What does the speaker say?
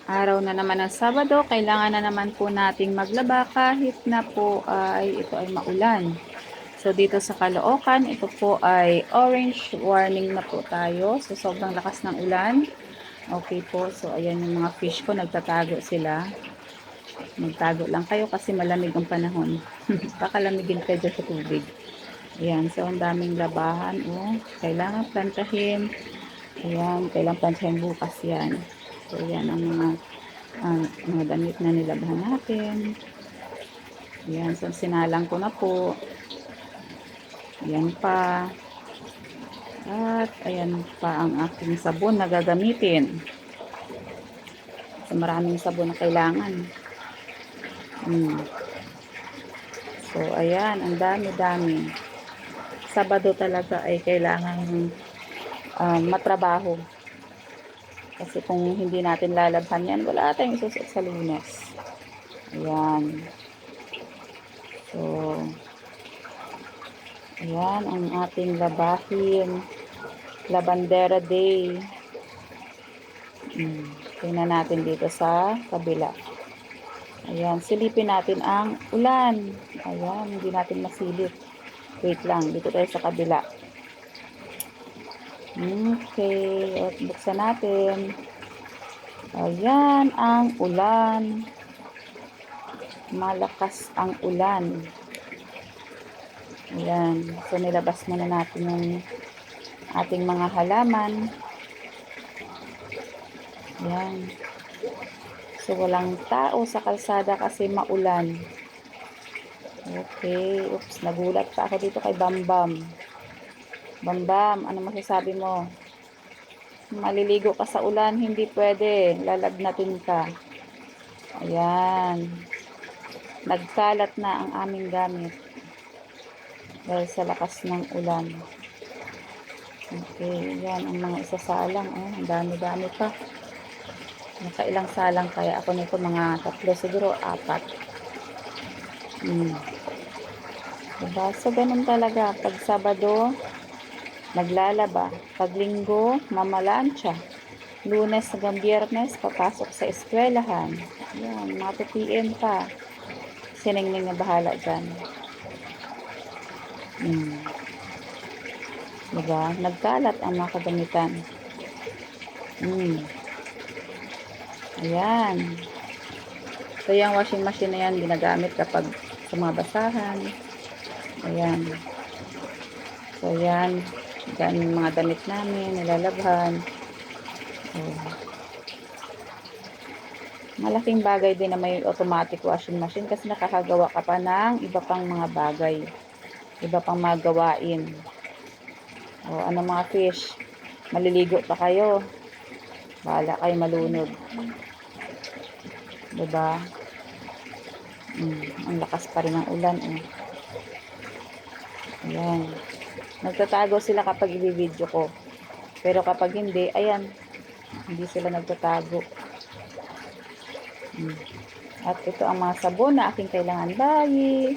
Araw na naman ng Sabado, kailangan na naman po nating maglaba kahit na po ay ito ay maulan. So dito sa Caloocan, ito po ay orange warning na po tayo. So sobrang lakas ng ulan. Okay po, so ayan yung mga fish ko, nagtatago sila. Magtago lang kayo kasi malamig ang panahon. Pakalamigin kayo dyan sa tubig. Ayan, so ang daming labahan. Oh, kailangan plantahin. Ayan, kailangan plantahin bukas yan. So ayan ang mga damit na nilabhan natin. Ayan, so sinalang ko na po. Ayan pa. At ayan pa ang aking sabon na gagamitin. So maraming sabon na kailangan. So ayan, ang dami-dami. Sabado talaga ay kailangan matrabaho. Kasi kung hindi natin lalabhan yan, wala tayong isusuot sa Lunes. Ayan. So, ayan ang ating labahin. Labandera Day. Tingnan natin dito sa kabila. Ayan, silipin natin ang ulan. Ayan, hindi natin masilip. Wait lang, dito tayo sa kabila. Okay, at buksan natin. Ayan ang ulan. Malakas ang ulan. Ayan, so nilabas muna natin yung ating mga halaman. Ayan. So walang tao sa kalsada kasi maulan. Okay, oops, nagulat pa ako dito kay Bambam. Bambam, ano masasabi mo? Maliligo ka sa ulan, hindi pwede. Lalagnatin ka. Ayan. Nagkalat na ang aming gamit. Dahil sa lakas ng ulan. Okay, yan ang mga isasalang. Oh, ang dami-dami pa. Nakailang salang kaya ako nito, mga 3 siguro, 4. Diba? So, ganun talaga. Pag Sabado, naglalaba. Pag Linggo, mamalansya. Lunes hanggang Biyernes, papasok sa eskwelahan. Yan, mga PM pa. Siningning na bahala dyan. Diba? Nagkalat ang mga kagamitan. Ayan. So, yung washing machine na yan, ginagamit kapag sa mga basahan. Ayan. So, yan. Yan yung mga damit namin, nilalabhan. So, malaking bagay din na may automatic washing machine kasi nakakagawa ka pa ng iba pang mga bagay. Iba pang mga gawain. O, ano mga fish? Maliligo pa kayo. Bahala kayo malunod. Diba? Ang lakas pa rin ng ulan. Ayan. Nagtatago sila kapag i-video ko. Pero kapag hindi, ayan. Hindi sila nagtatago. At ito ang mga sabon na aking kailangan. Bye!